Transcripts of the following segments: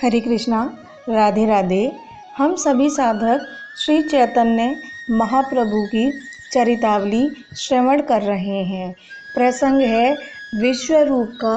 हरे कृष्णा, राधे राधे। हम सभी साधक श्री चैतन्य महाप्रभु की चरितावली श्रवण कर रहे हैं। प्रसंग है विश्व रूप का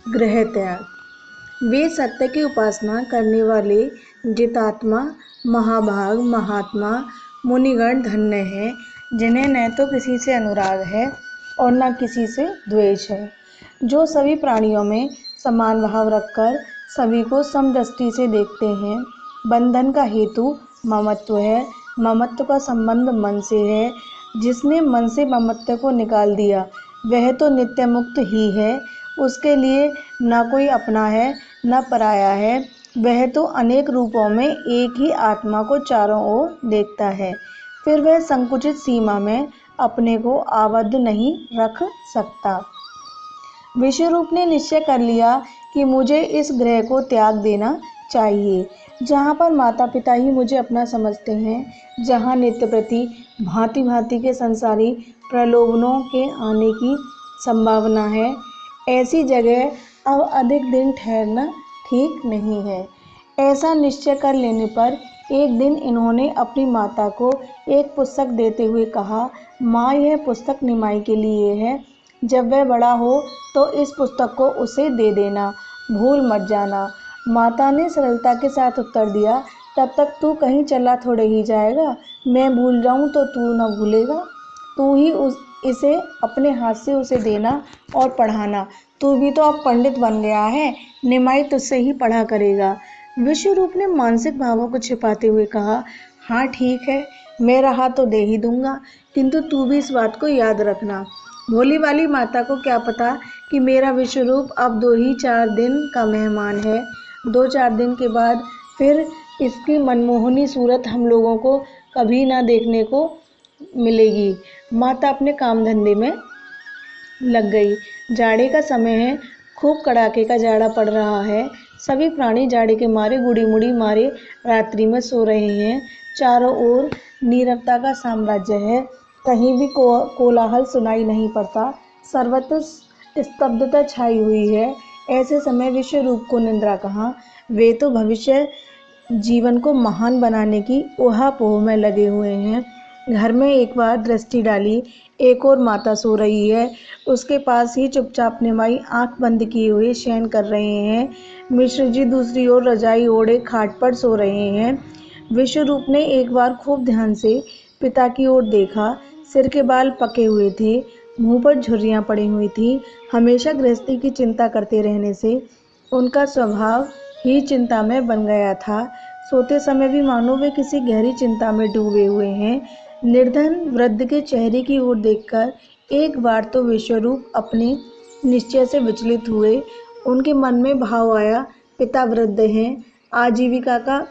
गृह त्याग। वे सत्य की उपासना करने वाले जितात्मा महाभाग महात्मा मुनिगण धन्य हैं, जिन्हें न तो किसी से अनुराग है और न किसी से द्वेष है, जो सभी प्राणियों में समान भाव रखकर सभी को समदृष्टि से देखते हैं। बंधन का हेतु ममत्व है। ममत्व का संबंध मन से है। जिसने मन से ममत्व को निकाल दिया वह तो नित्य मुक्त ही है। उसके लिए न कोई अपना है न पराया है। वह तो अनेक रूपों में एक ही आत्मा को चारों ओर देखता है। फिर वह संकुचित सीमा में अपने को आबद्ध नहीं रख सकता। विश्वरूप ने निश्चय कर लिया कि मुझे इस ग्रह को त्याग देना चाहिए, जहाँ पर माता पिता ही मुझे अपना समझते हैं, जहाँ नित्य प्रति भांति भांति के संसारी प्रलोभनों के आने की संभावना है। ऐसी जगह अब अधिक दिन ठहरना ठीक नहीं है। ऐसा निश्चय कर लेने पर एक दिन इन्होंने अपनी माता को एक पुस्तक देते हुए कहा, माँ, यह पुस्तक निमाई के लिए है। जब वह बड़ा हो तो इस पुस्तक को उसे दे देना, भूल मत जाना। माता ने सरलता के साथ उत्तर दिया, तब तक तू कहीं चला थोड़े ही जाएगा। मैं भूल जाऊं तो तू न भूलेगा। तू ही इसे अपने हाथ से उसे देना और पढ़ाना। तू भी तो अब पंडित बन गया है, निमाई तुझसे ही पढ़ा करेगा। विश्वरूप ने मानसिक भावों को छिपाते हुए कहा, हाँ ठीक है, मैं रहा तो दे ही दूंगा, किंतु तू भी इस बात को याद रखना। भोली वाली माता को क्या पता कि मेरा विश्वरूप अब 2 ही 4 दिन का मेहमान है। 2-4 दिन के बाद फिर इसकी मनमोहनी सूरत हम लोगों को कभी ना देखने को मिलेगी। माता अपने काम धंधे में लग गई। जाड़े का समय है, खूब कड़ाके का जाड़ा पड़ रहा है। सभी प्राणी जाड़े के मारे गुड़ी मुड़ी मारे रात्रि में सो रहे हैं। चारों ओर नीरवता का साम्राज्य है। कहीं भी कोलाहल सुनाई नहीं पड़ता। सर्वत्र स्तब्धता छाई हुई है। ऐसे समय विश्वरूप को निद्रा कहाँ। वे तो भविष्य जीवन को महान बनाने की ऊहापोह में लगे हुए हैं। घर में एक बार दृष्टि डाली, एक और माता सो रही है। उसके पास ही चुपचाप निमाई आंख बंद किए हुए शयन कर रहे हैं। मिश्र जी दूसरी ओर रजाई ओढ़े खाट पर सो रहे हैं। विश्वरूप ने एक बार खूब ध्यान से पिता की ओर देखा। सिर के बाल पके हुए थे, मुंह पर झुर्रियां पड़ी हुई थी। हमेशा गृहस्थी की चिंता करते रहने से उनका स्वभाव ही चिंता में बन गया था। सोते समय भी मानो वे किसी गहरी चिंता में डूबे हुए हैं। निर्धन वृद्ध के चेहरे की ओर देखकर एक बार तो विश्वरूप अपने निश्चय से विचलित हुए। उनके मन में भाव आया, पिता वृद्ध हैं, आजीविका का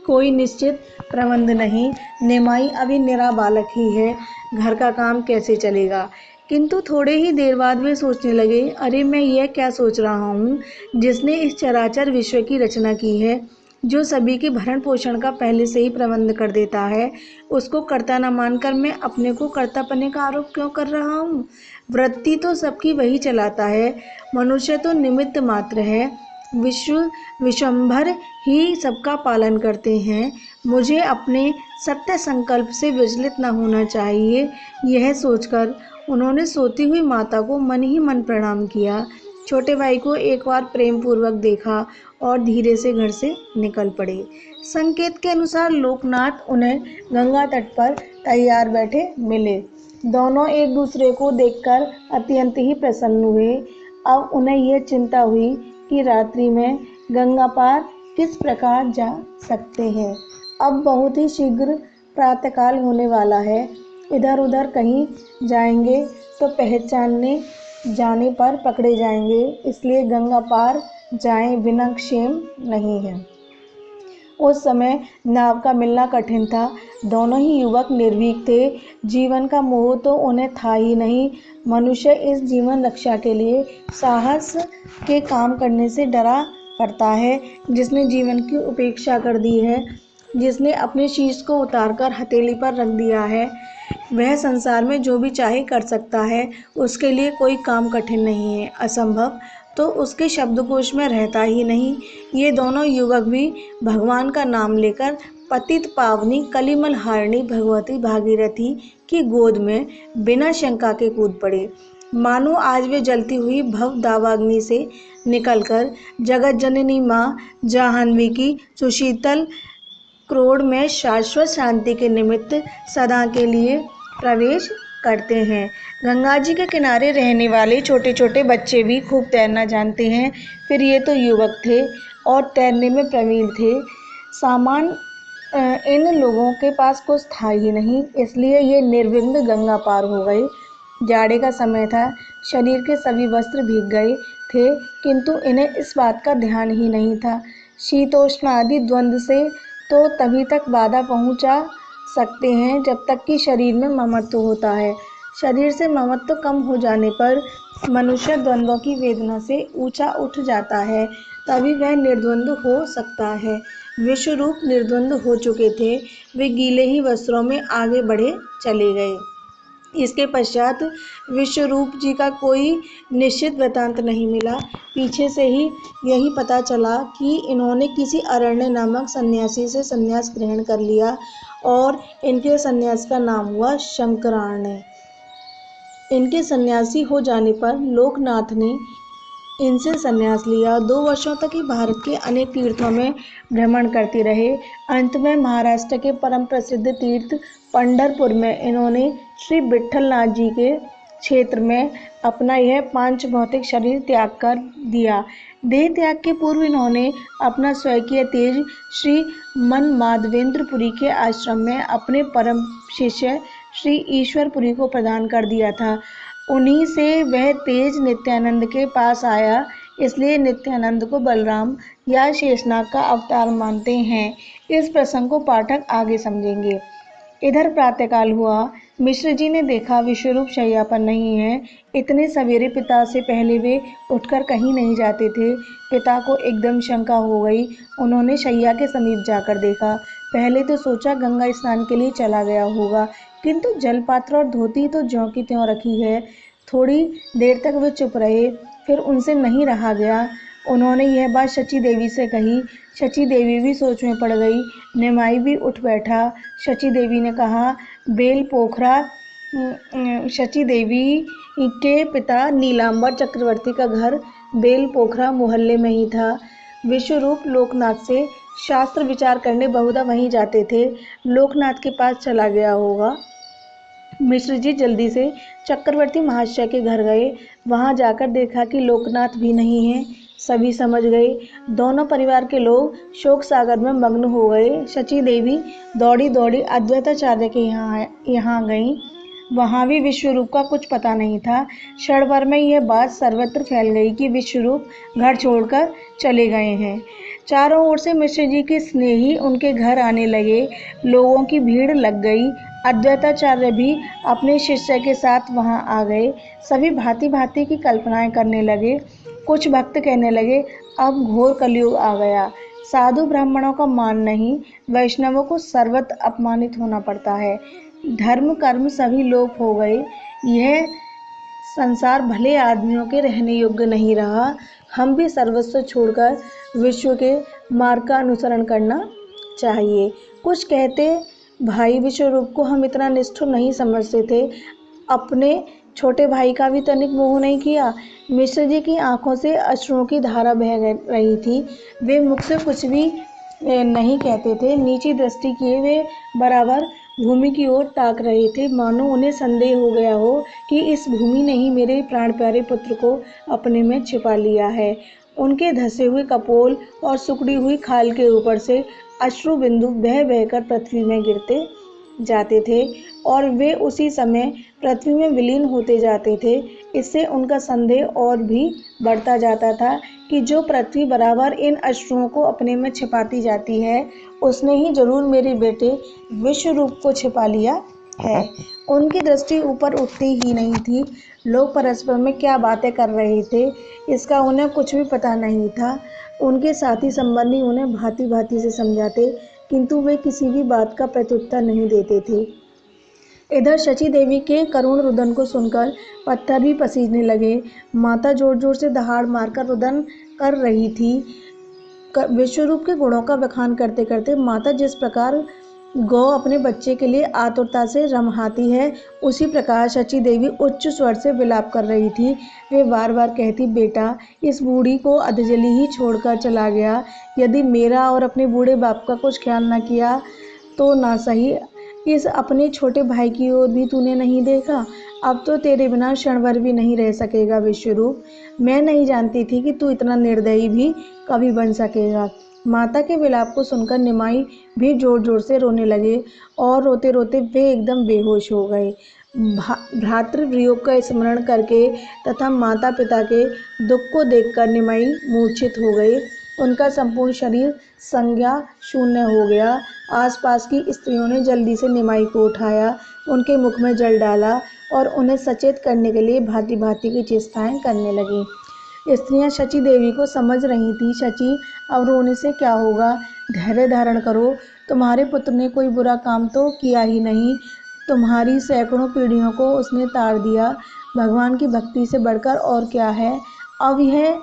कोई निश्चित प्रबंध नहीं, निमाई अभी निरा बालक ही है, घर का काम कैसे चलेगा। किंतु थोड़े ही देर बाद वे सोचने लगे, अरे मैं यह क्या सोच रहा हूँ। जिसने इस चराचर विश्व की रचना की है, जो सभी के भरण पोषण का पहले से ही प्रबंध कर देता है, उसको कर्ता न मानकर मैं अपने को कर्तापने का आरोप क्यों कर रहा हूँ। वृत्ति तो सबकी वही चलाता है, मनुष्य तो निमित्त मात्र है। विश्वंभर ही सबका पालन करते हैं। मुझे अपने सत्य संकल्प से विचलित न होना चाहिए। यह सोचकर उन्होंने सोती हुई माता को मन ही मन प्रणाम किया। छोटे भाई को एक बार प्रेम पूर्वक देखा और धीरे से घर से निकल पड़े। संकेत के अनुसार लोकनाथ उन्हें गंगा तट पर तैयार बैठे मिले। दोनों एक दूसरे को देखकर अत्यंत ही प्रसन्न हुए। अब उन्हें यह चिंता हुई कि रात्रि में गंगा पार किस प्रकार जा सकते हैं। अब बहुत ही शीघ्र प्रातःकाल होने वाला है। इधर उधर कहीं जाएंगे तो पहचानने जाने पर पकड़े जाएंगे, इसलिए गंगा पार जाएं बिना क्षेम नहीं है। उस समय नाव का मिलना कठिन था। दोनों ही युवक निर्भीक थे। जीवन का मोह तो उन्हें था ही नहीं। मनुष्य इस जीवन रक्षा के लिए साहस के काम करने से डरा करता है। जिसने जीवन की उपेक्षा कर दी है, जिसने अपने शीश को उतारकर हथेली पर रख दिया है, वह संसार में जो भी चाहे कर सकता है। उसके लिए कोई काम कठिन नहीं है, असंभव तो उसके शब्दकोश में रहता ही नहीं। ये दोनों युवक भी भगवान का नाम लेकर पतित पावनी कलिमल हारिणी भगवती भागीरथी की गोद में बिना शंका के कूद पड़े। मानो आज वे जलती हुई भव दावाग्नि से निकलकर जगत जननी माँ जाह्नवी की सुशीतल क्रोड़ में शाश्वत शांति के निमित्त सदा के लिए प्रवेश करते हैं। गंगा जी के किनारे रहने वाले छोटे छोटे बच्चे भी खूब तैरना जानते हैं। फिर ये तो युवक थे और तैरने में प्रवीण थे। सामान इन लोगों के पास कुछ था ही नहीं, इसलिए ये निर्विघ्न गंगा पार हो गए। जाड़े का समय था, शरीर के सभी वस्त्र भीग गए थे, किंतु इन्हें इस बात का ध्यान ही नहीं था। शीतोष्ण आदि द्वंद्व से तो तभी तक बाधा पहुंचा सकते हैं जब तक कि शरीर में ममत्व होता है। शरीर से ममत्व कम हो जाने पर मनुष्य द्वंद्वों की वेदना से ऊंचा उठ जाता है, तभी वह निर्द्वंद्व हो सकता है। विश्वरूप निर्द्वंद्व हो चुके थे, वे गीले ही वस्त्रों में आगे बढ़े चले गए। इसके पश्चात विश्वरूप जी का कोई निश्चित वृतांत नहीं मिला। पीछे से ही यही पता चला कि इन्होंने किसी अरण्य नामक सन्यासी से संन्यास ग्रहण कर लिया और इनके संन्यास का नाम हुआ शंकरारण्य। इनके सन्यासी हो जाने पर लोकनाथ ने इनसे संन्यास लिया। 2 वर्षों तक ही भारत के अनेक तीर्थों में भ्रमण करते रहे। अंत में महाराष्ट्र के परम प्रसिद्ध तीर्थ पंढरपुर में इन्होंने श्री विट्ठलनाथ जी के क्षेत्र में अपना यह पांच भौतिक शरीर त्याग कर दिया। देह त्याग के पूर्व इन्होंने अपना स्वकीय तेज श्री मनमाधवेंद्रपुरी के आश्रम में अपने परम शिष्य श्री ईश्वरपुरी को प्रदान कर दिया था। उन्हीं से वह तेज नित्यानंद के पास आया, इसलिए नित्यानंद को बलराम या शेषनाग का अवतार मानते हैं। इस प्रसंग को पाठक आगे समझेंगे। इधर प्रातःकाल हुआ। मिश्र जी ने देखा विश्वरूप शैया पर नहीं है। इतने सवेरे पिता से पहले वे उठकर कहीं नहीं जाते थे। पिता को एकदम शंका हो गई। उन्होंने शैया के समीप जाकर देखा। पहले तो सोचा गंगा स्नान के लिए चला गया होगा, किंतु जलपात्र और धोती तो ज्यों की त्यों रखी है। थोड़ी देर तक वे चुप रहे, फिर उनसे नहीं रहा गया। उन्होंने यह बात शची देवी से कही। शची देवी भी सोच में पड़ गई। निमाई भी उठ बैठा। शची देवी ने कहा, बेल पोखरा शची देवी के पिता नीलांबर चक्रवर्ती का घर बेल पोखरा मोहल्ले में ही था। विश्वरूप लोकनाथ से शास्त्र विचार करने बहुधा वहीं जाते थे। लोकनाथ के पास चला गया होगा। मिश्र जी जल्दी से चक्रवर्ती महाशय के घर गए। वहां जाकर देखा कि लोकनाथ भी नहीं है। सभी समझ गए। दोनों परिवार के लोग शोक सागर में मग्न हो गए। शची देवी दौड़ी दौड़ी अद्वैताचार्य के यहाँ गईं। वहाँ भी विश्वरूप का कुछ पता नहीं था। क्षण भर में यह बात सर्वत्र फैल गई कि विश्वरूप घर छोड़कर चले गए हैं। चारों ओर से मिश्र जी के स्नेही उनके घर आने लगे। लोगों की भीड़ लग गई। अद्वैताचार्य भी अपने शिष्य के साथ वहां आ गए। सभी भांति भांति की कल्पनाएं करने लगे। कुछ भक्त कहने लगे, अब घोर कलयुग आ गया। साधु ब्राह्मणों का मान नहीं, वैष्णवों को सर्वत्र अपमानित होना पड़ता है। धर्म कर्म सभी लोप हो गए। यह संसार भले आदमियों के रहने योग्य नहीं रहा। हम भी सर्वस्व छोड़कर विश्व के मार्ग का अनुसरण करना चाहिए। कुछ कहते, भाई विश्वरूप को हम इतना निष्ठुर नहीं समझते थे। अपने छोटे भाई का भी तनिक मोह नहीं किया। मिश्र जी की आंखों से अश्रुओं की धारा बह रही थी। वे मुख से कुछ भी नहीं कहते थे। नीची दृष्टि किए वे बराबर भूमि की ओर ताक रहे थे, मानो उन्हें संदेह हो गया हो कि इस भूमि ने ही मेरे प्राण प्यारे पुत्र को अपने में छिपा लिया है। उनके धसे हुए कपोल और सुकड़ी हुई खाल के ऊपर से अश्रु बिंदु बह बहकर पृथ्वी में गिरते जाते थे और वे उसी समय पृथ्वी में विलीन होते जाते थे। इससे उनका संदेह और भी बढ़ता जाता था कि जो पृथ्वी बराबर इन अश्रुओं को अपने में छिपाती जाती है, उसने ही जरूर मेरे बेटे विश्वरूप को छिपा लिया है। उनकी दृष्टि ऊपर उठती ही नहीं थी। लोग परस्पर में क्या बातें कर रहे थे, इसका उन्हें कुछ भी पता नहीं था। उनके साथी संबंधी उन्हें भांति भांति से समझाते, किंतु वे किसी भी बात का प्रत्युत्तर नहीं देते थे। इधर शची देवी के करुण रुदन को सुनकर पत्थर भी पसीजने लगे। माता जोर जोर से दहाड़ मारकर रुदन कर रही थी। विश्वरूप के गुणों का बखान करते करते माता जिस प्रकार गौ अपने बच्चे के लिए आतुरता से रमहाती है, उसी प्रकार शची देवी उच्च स्वर से विलाप कर रही थी। वे बार बार कहती, बेटा इस बूढ़ी को अधजली ही छोड़कर चला गया। यदि मेरा और अपने बूढ़े बाप का कुछ ख्याल न किया तो ना सही, इस अपने छोटे भाई की ओर भी तूने नहीं देखा। अब तो तेरे बिना क्षण भर भी नहीं रह सकेगा विश्वरूप। मैं नहीं जानती थी कि तू इतना निर्दयी भी कभी बन सकेगा। माता के विलाप को सुनकर निमाई भी जोर जोर से रोने लगे और रोते रोते वे एकदम बेहोश हो गए। भ्रातृ वियोग का स्मरण करके तथा माता पिता के दुख को देखकर निमाई मूर्छित हो गए। उनका संपूर्ण शरीर संज्ञा शून्य हो गया। आसपास की स्त्रियों ने जल्दी से निमाई को उठाया, उनके मुख में जल डाला और उन्हें सचेत करने के लिए भांति भांति की चेष्टाएं करने लगी। स्त्रियां शची देवी को समझ रही थी। शची, अब रोने से क्या होगा, धैर्य धारण करो। तुम्हारे पुत्र ने कोई बुरा काम तो किया ही नहीं। तुम्हारी सैकड़ों पीढ़ियों को उसने तार दिया। भगवान की भक्ति से बढ़कर और क्या है। अब यह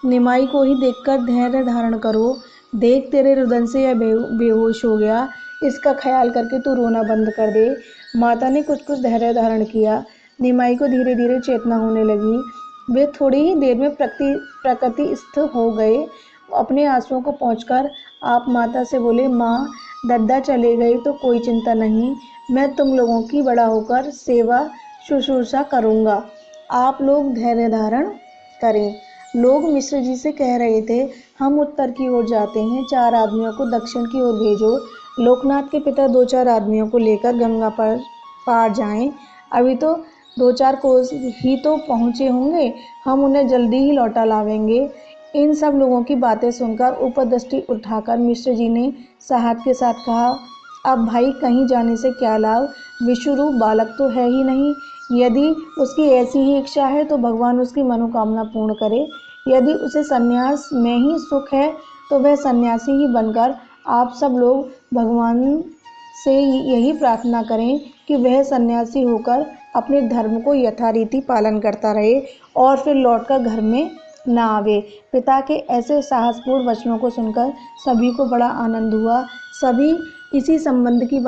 निमाई को ही देखकर धैर्य धारण करो। देख, तेरे रुदन से यह बेहोश हो गया। इसका ख्याल करके तू रोना बंद कर दे। माता ने कुछ कुछ धैर्य धारण किया। निमाई को धीरे धीरे चेतना होने लगी। वे थोड़ी ही देर में प्रकृतिस्थ हो गए। अपने आंसुओं को पोंछकर आप माता से बोले, माँ, दद्दा चले गए तो कोई चिंता नहीं। मैं तुम लोगों की बड़ा होकर सेवा शुश्रूषा करूँगा। आप लोग धैर्य धारण करें। लोग मिश्र जी से कह रहे थे, हम उत्तर की ओर जाते हैं, 4 आदमियों को दक्षिण की ओर भेजो। लोकनाथ के पिता 2-4 आदमियों को लेकर गंगा पर पार जाएं। अभी तो 2-4 कोस ही तो पहुँचे होंगे, हम उन्हें जल्दी ही लौटा लावेंगे। इन सब लोगों की बातें सुनकर ऊपर दृष्टि उठाकर मिश्र जी ने साहस के साथ कहा, अब भाई कहीं जाने से क्या लाभ, विश्वरूप बालक तो है ही नहीं। यदि उसकी ऐसी ही इच्छा है तो भगवान उसकी मनोकामना पूर्ण करे। यदि उसे संन्यास में ही सुख है तो वह सन्यासी ही बनकर आप सब लोग भगवान से यही प्रार्थना करें कि वह सन्यासी होकर अपने धर्म को यथारीति पालन करता रहे और फिर लौटकर घर में ना आवे। पिता के ऐसे साहसपूर्ण वचनों को सुनकर सभी को बड़ा आनंद हुआ। सभी इसी संबंध की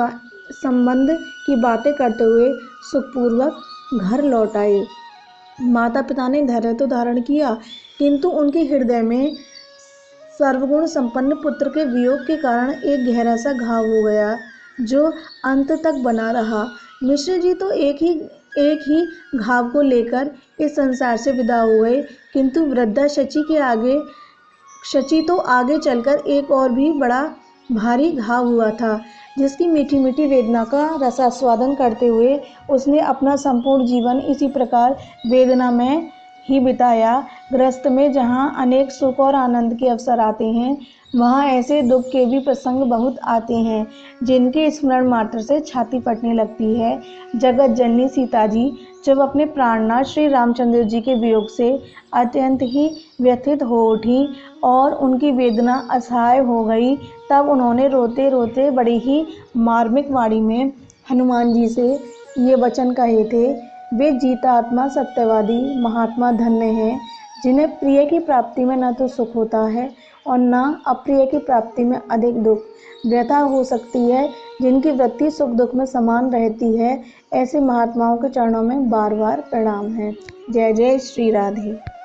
बातें करते हुए सुखपूर्वक घर लौट आए। माता पिता ने धैर्य तो धारण किया, किंतु उनके हृदय में सर्वगुण संपन्न पुत्र के वियोग के कारण एक गहरा सा घाव हो गया, जो अंत तक बना रहा। मिश्र जी तो एक ही घाव को लेकर इस संसार से विदा हो गए, किंतु वृद्धा शची तो आगे चलकर एक और भी बड़ा भारी घाव हुआ था, जिसकी मीठी मीठी वेदना का रसास्वादन करते हुए उसने अपना संपूर्ण जीवन इसी प्रकार वेदना में ही बिताया। गृहस्थ में जहाँ अनेक सुख और आनंद के अवसर आते हैं, वहाँ ऐसे दुख के भी प्रसंग बहुत आते हैं, जिनके स्मरण मात्र से छाती फटने लगती है। जगत जननी सीता जी जब अपने प्राणनाथ श्री रामचंद्र जी के वियोग से अत्यंत ही व्यथित हो उठी और उनकी वेदना असहाय हो गई, तब उन्होंने रोते रोते बड़ी ही मार्मिक वाणी में हनुमान जी से ये वचन कहे थे, वे जीतात्मा सत्यवादी महात्मा धन्य हैं, जिन्हें प्रिय की प्राप्ति में न तो सुख होता है और न अप्रिय की प्राप्ति में अधिक दुख व्यथा हो सकती है, जिनकी वृत्ति सुख दुख में समान रहती है। ऐसे महात्माओं के चरणों में बार बार प्रणाम है। जय जय श्री राधे।